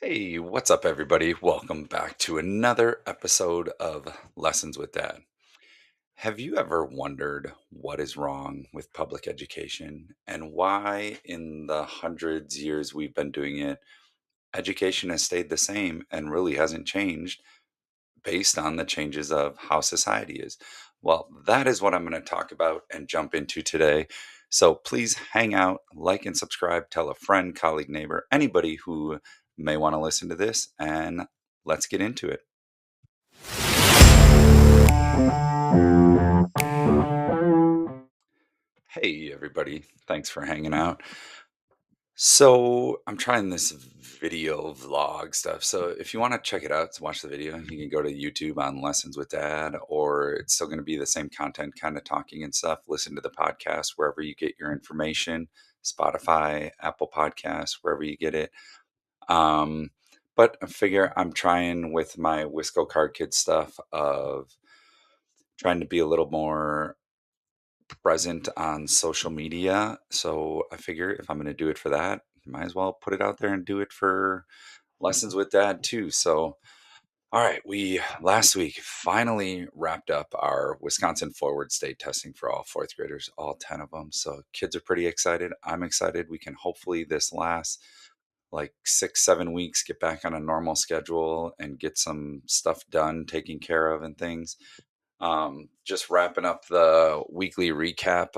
Hey, what's up, everybody? Welcome back to another episode of Lessons with Dad. Have you ever wondered what is wrong with public education and why, in the hundreds years we've been doing it, education has stayed the same and really hasn't changed based on the changes of how society is? Well, that is what I'm going to talk about and jump into today. So please hang out, like and subscribe, tell a friend, colleague, neighbor, anybody who may want to listen to this, and let's get into it. Hey, everybody. Thanks for hanging out. So, I'm trying this video vlog stuff. So, if you want to check it out, to watch the video, you can go to YouTube on Lessons with Dad, or it's still going to be the same content, kind of talking and stuff. Listen to the podcast wherever you get your information, Spotify, Apple Podcasts, wherever you get it. Um, but I figure I'm trying with my Wisco Card Kid stuff of trying to be a little more present on social media. So I figure if I'm going to do it for that, might as well put it out there and do it for Lessons with Dad too. So, all right, we last week finally wrapped up our Wisconsin Forward State testing for all fourth graders, all 10 of them. So kids are pretty excited. I'm excited. We can hopefully this last like 6, 7 weeks get back on a normal schedule and get some stuff done, taken care of, and things. Just wrapping up the weekly recap.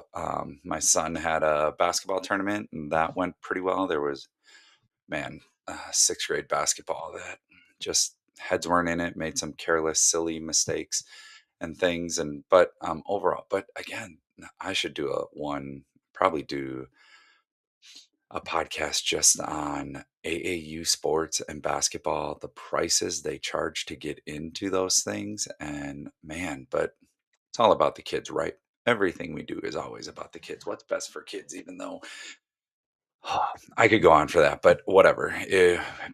My son had a basketball tournament, and that went pretty well. There was, man, sixth grade basketball that just heads weren't in it, made some careless, silly mistakes and things. And but overall, but again, I should do a one, probably do a podcast just on AAU sports and basketball, the prices they charge to get into those things. And man, but it's all about the kids, right? Everything we do is always about the kids. What's best for kids, even though I could go on for that, but whatever.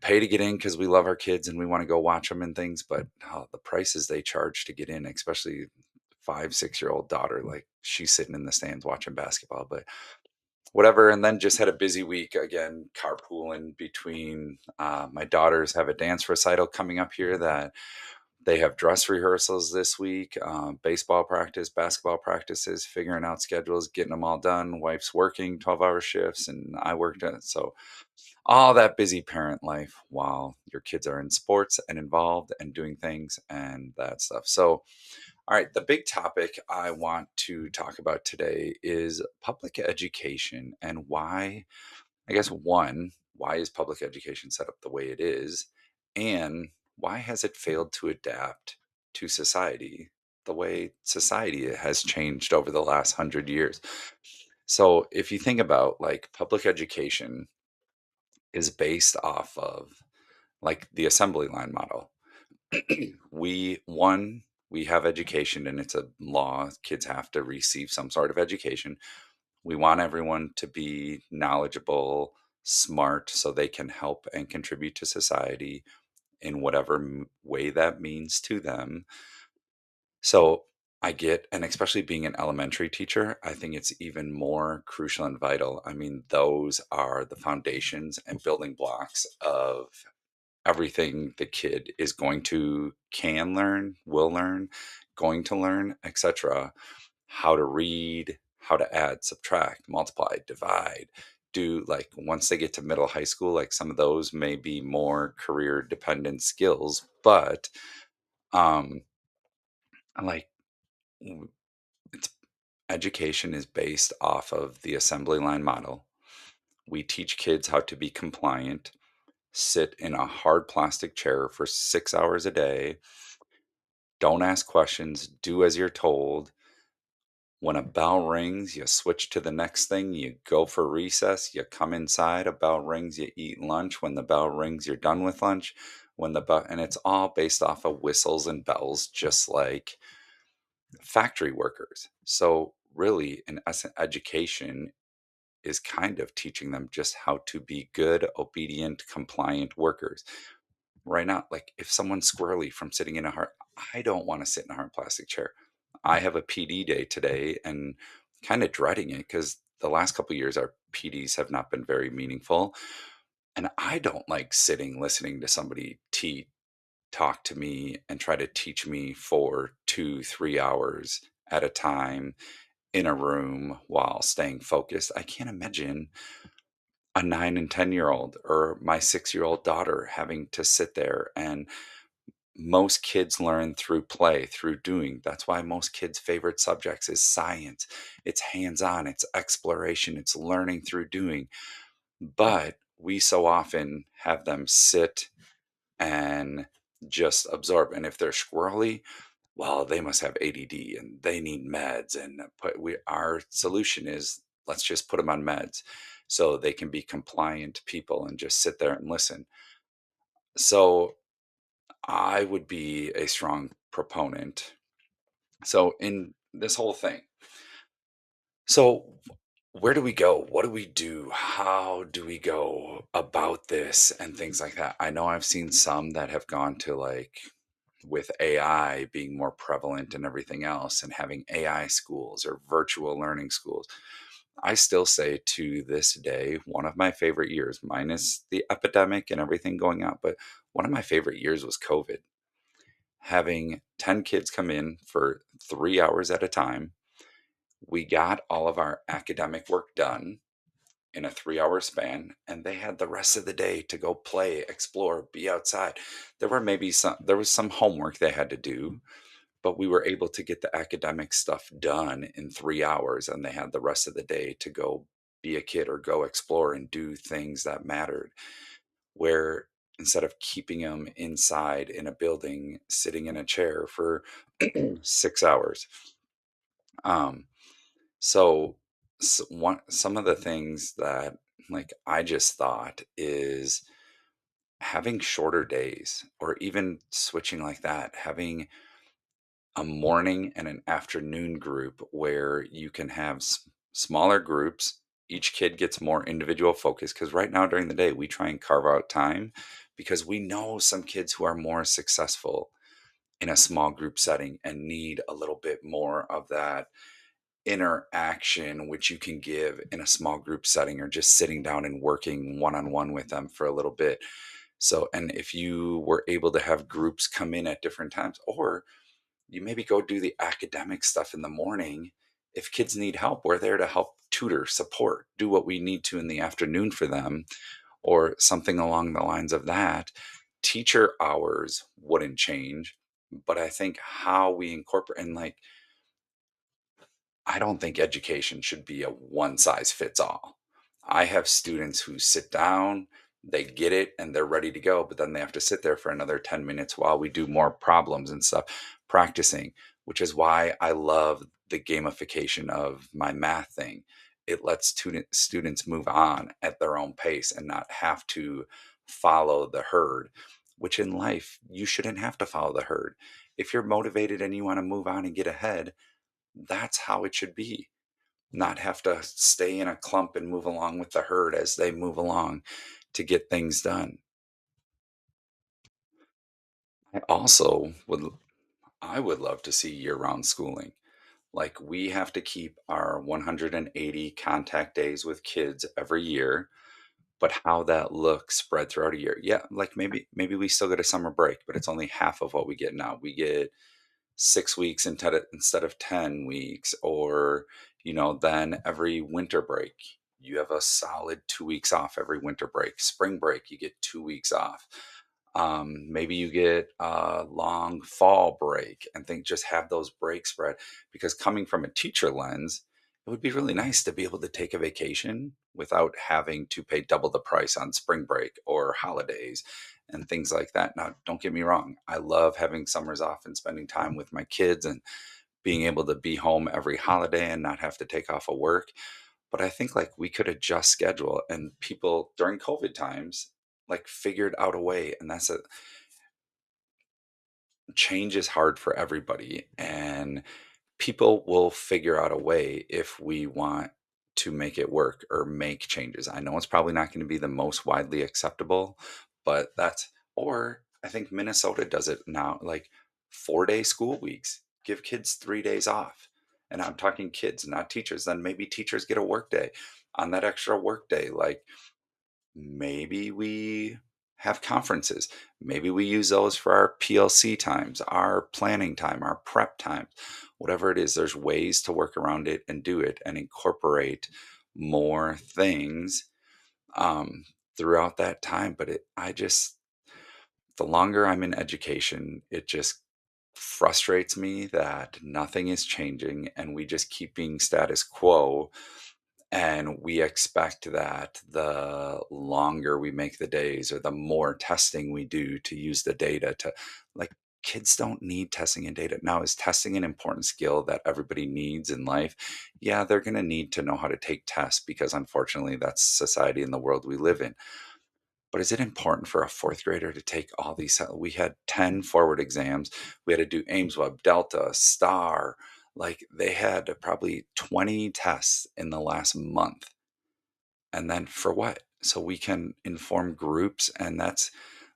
Pay to get in because we love our kids and we want to go watch them and things. But the prices they charge to get in, especially 5, 6 year old daughter, like she's sitting in the stands watching basketball, but whatever. And then just had a busy week again, carpooling between my daughters have a dance recital coming up here that they have dress rehearsals this week, baseball practice, basketball practices, figuring out schedules, getting them all done. Wife's working 12-hour shifts, and I worked at it. So, all that busy parent life while your kids are in sports and involved and doing things and that stuff. So, all right, the big topic I want to talk about today is public education and why, I guess, one, why is public education set up the way it is? And why has it failed to adapt to society the way society has changed over the last 100 years? So, if you think about like public education is based off of like the assembly line model. We have education and it's a law. Kids have to receive some sort of education. We want everyone to be knowledgeable, smart, so they can help and contribute to society in whatever way that means to them. So I get, and especially being an elementary teacher, I think it's even more crucial and vital. I mean, those are the foundations and building blocks of everything the kid is going to can learn, will learn, going to learn, etc. How to read, how to add, subtract, multiply, divide. Do like once they get to middle high school, like some of those may be more career dependent skills, but um like w- it's education is based off of the assembly line model. We teach kids how to be compliant, sit in a hard plastic chair for 6 hours a day, don't ask questions, do as you're told. When a bell rings, you switch to the next thing, you go for recess, you come inside, a bell rings, you eat lunch. When the bell rings, you're done with lunch. When the bell, and it's all based off of whistles and bells, just like factory workers. So, really, in essence, education is kind of teaching them just how to be good, obedient, compliant workers. Right now, like if someone's squirrely from sitting in a hard, I don't want to sit in a hard plastic chair. I have a PD day today and kind of dreading it because the last couple of years our PDs have not been very meaningful. And I don't like sitting listening to somebody talk to me and try to teach me for 2, 3 hours at a time in a room while staying focused. I can't imagine a 9 and 10-year-old or my 6-year-old daughter having to sit there, and most kids learn through play, through doing. That's why most kids' favorite subjects is science. It's hands-on, it's exploration, it's learning through doing. But we so often have them sit and just absorb. And if they're squirrely, well, they must have ADD and they need meds. And but our solution is let's just put them on meds so they can be compliant people and just sit there and listen. So I would be a strong proponent. So in this whole thing, so where do we go? What do we do? How do we go about this and things like that? I know I've seen some that have gone to like with AI being more prevalent and everything else and having AI schools or virtual learning schools. I still say to this day, one of my favorite years, minus the epidemic and everything going out, but one of my favorite years was COVID. Having 10 kids come in for 3 hours at a time, we got all of our academic work done in a 3 hour span, and they had the rest of the day to go play, explore, be outside. There was some homework they had to do, but we were able to get the academic stuff done in 3 hours, and they had the rest of the day to go be a kid or go explore and do things that mattered. Where instead of keeping them inside in a building, sitting in a chair for 6 hours. Um, so, some of the things that like I just thought is having shorter days or even switching like that, having a morning and an afternoon group where you can have smaller groups. Each kid gets more individual focus because right now during the day we try and carve out time because we know some kids who are more successful in a small group setting and need a little bit more of that interaction which you can give in a small group setting or just sitting down and working one on one with them for a little bit. So, and if you were able to have groups come in at different times, or you maybe go do the academic stuff in the morning. If kids need help, we're there to help tutor, support, do what we need to in the afternoon for them, or something along the lines of that. Teacher hours wouldn't change, but I think how we incorporate and like I don't think education should be a one size fits all. I have students who sit down, they get it, and they're ready to go, but then they have to sit there for another 10 minutes while we do more problems and stuff, practicing, which is why I love the gamification of my math thing. It lets students move on at their own pace and not have to follow the herd, which in life, you shouldn't have to follow the herd. If you're motivated and you want to move on and get ahead, that's how it should be. Not have to stay in a clump and move along with the herd as they move along to get things done. I also I would love to see year-round schooling. Like we have to keep our 180 contact days with kids every year, but how that looks spread throughout a year. Yeah, like maybe we still get a summer break, but it's only half of what we get now. We get 6 weeks instead of 10 weeks, or then every winter break you have a solid 2 weeks off. Every winter break, spring break, you get 2 weeks off. Maybe you get a long fall break and think just have those breaks spread, because coming from a teacher lens, it would be really nice to be able to take a vacation without having to pay double the price on spring break or holidays and things like that. Now, don't get me wrong. I love having summers off and spending time with my kids and being able to be home every holiday and not have to take off of work. But I think like we could adjust schedule, and people during COVID times like figured out a way. And that's a change is hard for everybody. And people will figure out a way if we want to make it work or make changes. I know it's probably not going to be the most widely acceptable, but or I think Minnesota does it now, like 4 day school weeks, give kids 3 days off. And I'm talking kids, not teachers. Then maybe teachers get a work day on that extra work day. Like Maybe we have conferences. Maybe we use those for our PLC times, our planning time, our prep times, whatever it is. There's ways to work around it and do it and incorporate more things um, throughout that time. But I just, the longer I'm in education, it just frustrates me that nothing is changing and we just keep being status quo, and we expect that the longer we make the days or the more testing we do to use the data to, like, kids don't need testing and data. Now, is testing an important skill that everybody needs in life? Yeah, they're going to need to know how to take tests because unfortunately that's society and the world we live in. But is it important for a fourth grader to take all these? We had 10 forward exams. We had to do Ames Web, Delta, Star. Like, they had probably 20 tests in the last month. And then for what? So we can inform groups. And that's,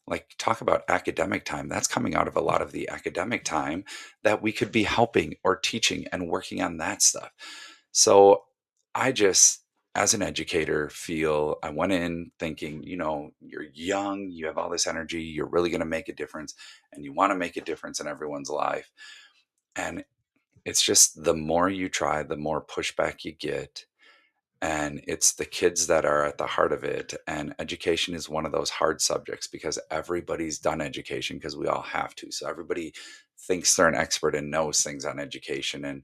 like, talk about academic time. That's coming out of a lot of the academic time that we could be helping or teaching and working on that stuff. So I just, as an educator, feel I went in thinking, you're young, you have all this energy, you're really going to make a difference, and you want to make a difference in everyone's life. And it's just the more you try, the more pushback you get. And it's the kids that are at the heart of it. And education is one of those hard subjects because everybody's done education because we all have to. So everybody thinks they're an expert and knows things on education. And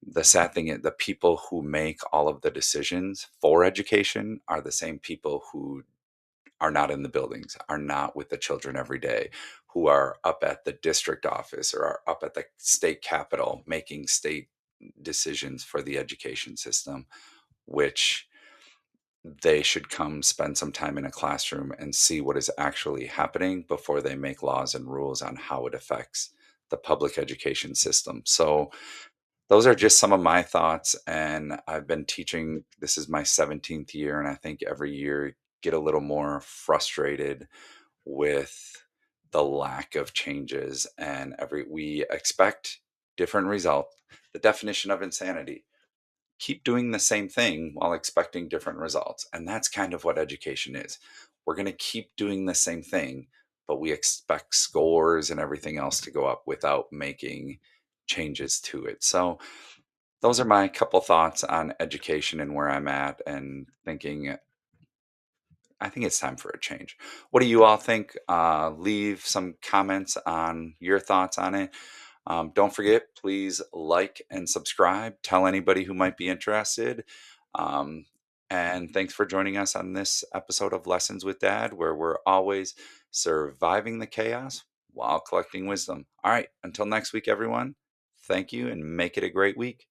the sad thing is the people who make all of the decisions for education are the same people who are not in the buildings, are not with the children every day, who are up at the district office or are up at the state capitol making state decisions for the education system, which they should come spend some time in a classroom and see what is actually happening before they make laws and rules on how it affects the public education system. So, those are just some of my thoughts. And I've been teaching, this is my 17th year. And I think every year get a little more frustrated with the lack of changes. And we expect different results. The definition of insanity: keep doing the same thing while expecting different results. And that's kind of what education is. We're going to keep doing the same thing, but we expect scores and everything else to go up without making changes to it. So, those are my couple thoughts on education and where I'm at, and thinking I think it's time for a change. What do you all think? Leave some comments on your thoughts on it. Don't forget, please like and subscribe. Tell anybody who might be interested. Um, and thanks for joining us on this episode of Lessons with Dad, where we're always surviving the chaos while collecting wisdom. All right, until next week, everyone, thank you and make it a great week.